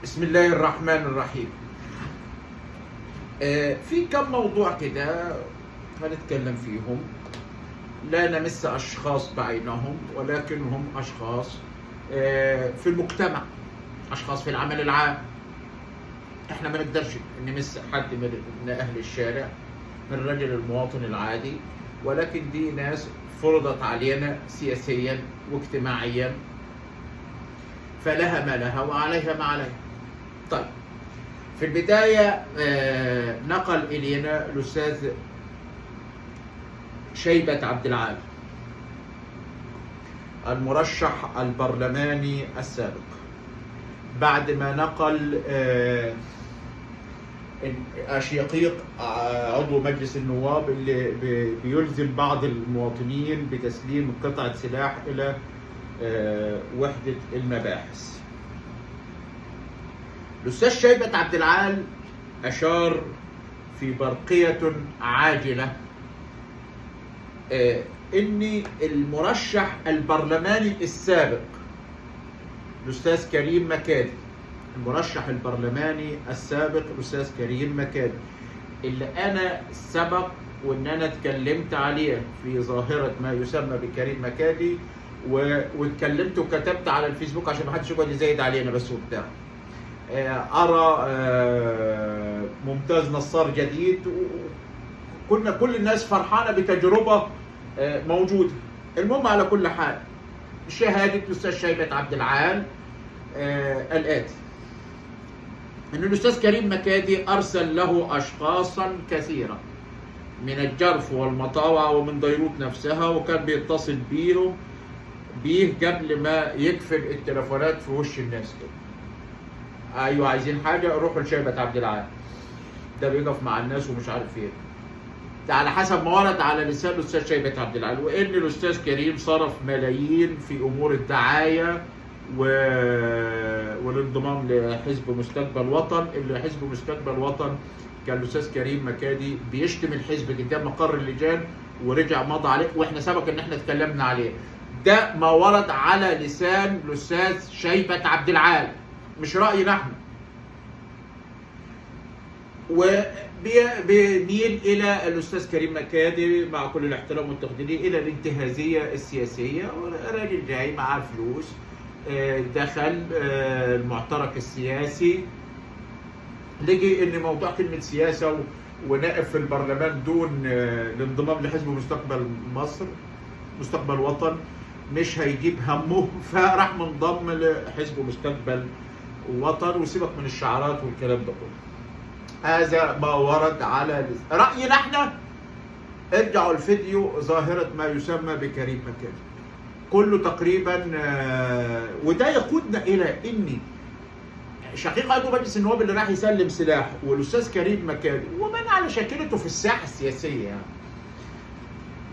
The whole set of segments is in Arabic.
بسم الله الرحمن الرحيم. في كم موضوع كده هنتكلم فيهم، لا نمس أشخاص بعينهم، ولكن هم أشخاص في المجتمع، أشخاص في العمل العام. إحنا ما نقدرش نمس حد من أهل الشارع، من الرجل المواطن العادي، ولكن دي ناس فرضت علينا سياسيا واجتماعيا، فلها ما لها وعليها ما عليها. طيب، في البداية نقل إلينا الأستاذ شيبة عبد العال، المرشح البرلماني السابق، بعد ما نقل شقيق عضو مجلس النواب اللي بيلزم بعض المواطنين بتسليم قطعة سلاح إلى وحدة المباحث. الأستاذ شيبة عبد العال أشار في برقية عاجلة إن المرشح البرلماني السابق الأستاذ كريم مكادي، المرشح البرلماني السابق الأستاذ كريم مكادي، اللي أنا سبق وإن أنا اتكلمت عليه في ظاهرة ما يسمى بكريم مكادي، واتكلمت وكتبت على الفيسبوك عشان ما حدش يقعد يزايد علينا بس وبتاع. أرى ممتاز نصار جديد، وكنا كل الناس فرحانة بتجربة موجودة. المهم على كل حال، شهادة الأستاذ شيبة عبد العال الآتي: أن الأستاذ كريم مكادي أرسل له أشخاصا كثيرة من الجرف والمطاوع ومن بيروت نفسها، وكان بيتصل بيه قبل ما يقفل التليفونات في وش الناس كده. ايوه، عايزين حاجه روحوا لشيبة عبد العال، ده بيقف مع الناس ومش عارف ايه. ده على حسب ما ورد على لسان الاستاذ شيبة عبد العال، وان الاستاذ كريم صرف ملايين في امور الدعايه والانضمام لحزب مستقبل وطن، اللي حزب مستقبل وطن كان الاستاذ كريم مكادي بيشتم الحزب قدام مقر اللجان ورجع مضى عليه، واحنا سبق ان احنا اتكلمنا عليه. ده ما ورد على لسان الاستاذ شيبة عبد العال، مش رأينا احنا. وبنيل الى الاستاذ كريم مكادي مع كل الاحترام والتقدير الى الانتهازيه السياسيه، راجل جاي معاه فلوس، دخل المعترك السياسي، لقي ان موضوع كلمه سياسه ونائب في البرلمان دون الانضمام لحزب مستقبل مصر مستقبل وطن مش هيجيب همه، فراح منضم لحزب مستقبل وطن. وسيبك من الشعارات والكلام ده كله، هذا ما ورد على رأينا احنا. ارجعوا الفيديو ظاهرة ما يسمى بكريم مكادي كله تقريبا، وده يقودنا الى ان شقيق عضو مجلس النواب اللي راح يسلم سلاح والاستاذ كريم مكادي ومن على شاكلته في الساحة السياسية، يعني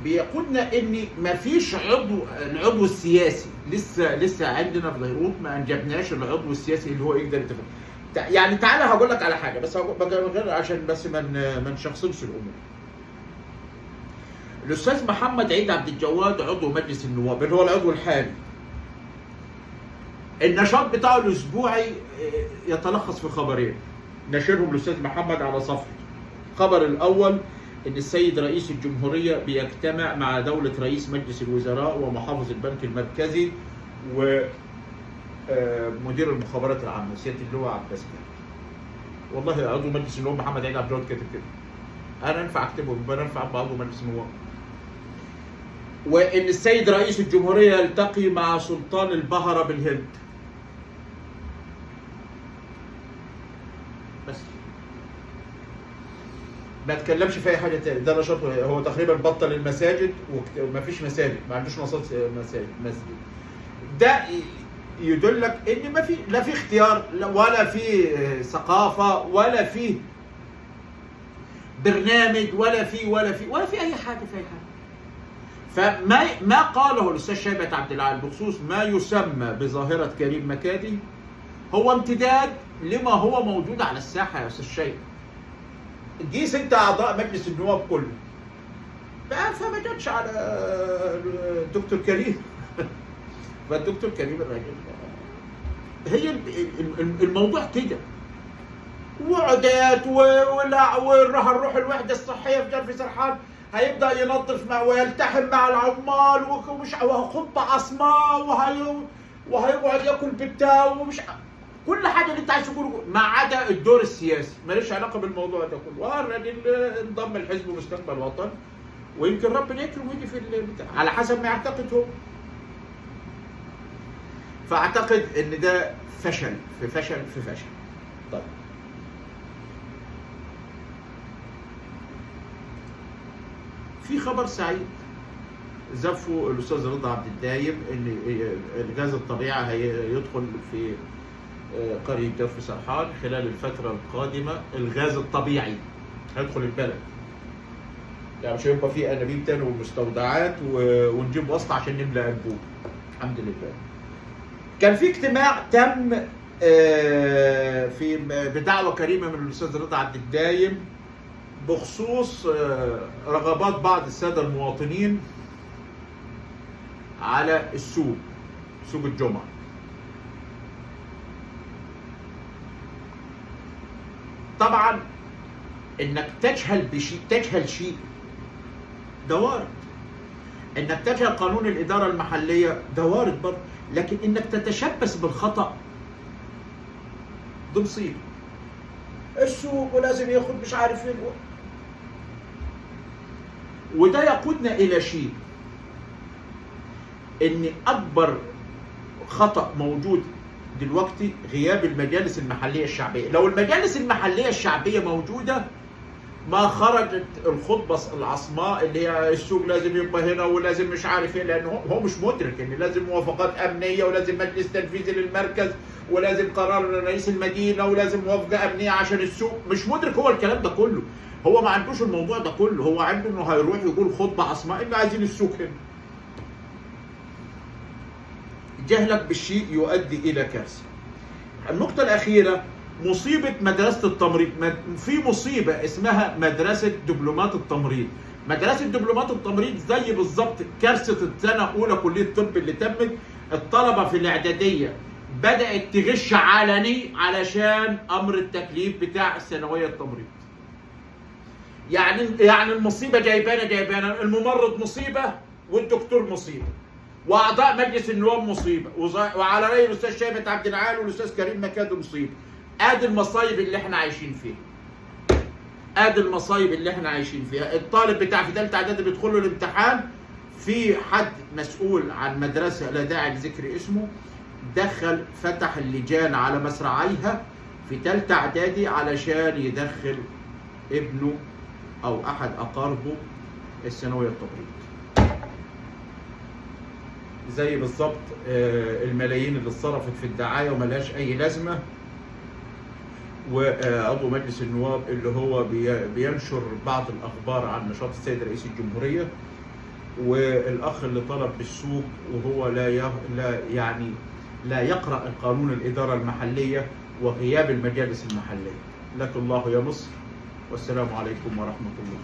بيقولنا ان مفيش العضو السياسي لسه عندنا في بيروت ما انجبناش العضو السياسي اللي هو يقدر يتفق. يعني تعالى هقول لك على حاجه بس عشان بس ما نشخصنش الامور. الاستاذ محمد عيد عبد الجواد عضو مجلس النواب اللي هو العضو الحالي، النشاط بتاعه الاسبوعي يتلخص في خبرين نشرهم الاستاذ محمد على صفحته. الخبر الاول ان السيد رئيس الجمهوريه بيجتمع مع دوله رئيس مجلس الوزراء ومحافظ البنك المركزي ومدير المخابرات العامه سياده اللواء عباس كامل. والله عضو مجلس النواب محمد عيد عبد الجواد كاتب كده، انا ينفع اكتبه؟ يبقى ينفع ابقى عضو مجلس النواب. وان السيد رئيس الجمهوريه يلتقي مع سلطان البهره بالهند. بس ما تكلمش في اي حاجه تاني. ده نشاط، هو تقريبا بطل المساجد ومفيش مساجد، ما عندوش نشاط مساجد. ده يدلك ان ما في لا في اختيار ولا في ثقافه ولا في برنامج ولا في اي حاجه في اي حاجه. فما قاله الاستاذ شيبة عبد العال بخصوص ما يسمى بظاهره كريم مكادي هو امتداد لما هو موجود على الساحه يا استاذ شيبة. قيس انت اعضاء مجلس النواب كله بقى، فما جاتش على الدكتور كريم. فالدكتور كريم الراجل هي الموضوع كده، وعدات ونروح الوحده الصحيه في جرف سرحان هيبدا ينظف ويلتحم مع العمال ومش وهيخط عصماء وهيقعد ياكل بالتاو ومش كل حاجه اللي انت عايز تقوله ما عدا الدور السياسي ماليش علاقه بالموضوع ده كله. والراجل انضم لحزب مستقبل وطن ويمكن ربنا يكرم ويجي في البتاع على حسب ما يعتقد هو. فاعتقد ان ده فشل في فشل في فشل. طيب في خبر سعيد زفوا الاستاذ رضا عبد الدايم ان الغاز الطبيعي هيدخل في قرية جرف سرحان خلال الفترة القادمة. الغاز الطبيعي هيدخل البلد، يعني مش هيبقى فيه انابيب تاني ومستودعات ونجيب واسطة عشان نملى انبوب. الحمد لله. كان في اجتماع تم في بدعوة كريمة من الاستاذ رضا عبد الدايم بخصوص رغبات بعض السادة المواطنين على سوق الجمعة. طبعا انك تجهل شيء ده وارد، انك تجهل قانون الإدارة المحلية ده وارد برضه، لكن انك تتشبث بالخطأ ده مصيبة. السوق ولازم ياخد مش عارف ايه، وده يقودنا الى شيء، ان اكبر خطأ موجود دلوقتي غياب المجالس المحلية الشعبية. لو المجالس المحلية الشعبية موجودة ما خرجت الخطبة العصماء اللي هي السوق لازم يبقى هنا ولازم مش عارف ايه، لانه هو مش مدرك ان لازم موافقات امنية ولازم مجلس تنفيذي للمركز ولازم قرار رئيس المدينة ولازم موافقة امنية عشان السوق. مش مدرك هو الكلام ده كله، هو ما عندوش الموضوع ده كله، هو عنده انه هيروح يقول خطبة عصماء اللي عايزين السوق هنا. جهلك بالشيء يؤدي الى كارثة. النقطة الأخيرة مصيبة مدرسة التمريض. في مصيبة اسمها مدرسة دبلومات التمريض. مدرسة دبلومات التمريض زي بالظبط كارثة السنة أولى كلية الطب اللي تمت. الطلبة في الإعدادية بدأت تغش علني علشان أمر التكليف بتاع الثانوية التمريض. يعني المصيبة جايبانا الممرض مصيبة والدكتور مصيبة واعضاء مجلس النواب مصيبه وعلى راي الاستاذ شيبت عبد العال والاستاذ كريم مكاد مصيبه. ادي المصايب اللي احنا عايشين فيها. الطالب بتاع في ثالثه اعدادي بيدخل له الامتحان، في حد مسؤول عن مدرسه لا داعي لذكر اسمه فتح اللجان على مصراعيها في ثالثه اعدادي علشان يدخل ابنه او احد اقاربه الثانويه التمريض. زي بالظبط الملايين اللي اتصرفت في الدعايه وملهاش اي لازمه، وعضو مجلس النواب اللي هو بينشر بعض الاخبار عن نشاط السيد رئيس الجمهوريه، والاخ اللي طلب بالسوق وهو لا يقرا القانون الاداره المحليه وغياب المجالس المحليه. لك الله يا مصر، والسلام عليكم ورحمه الله.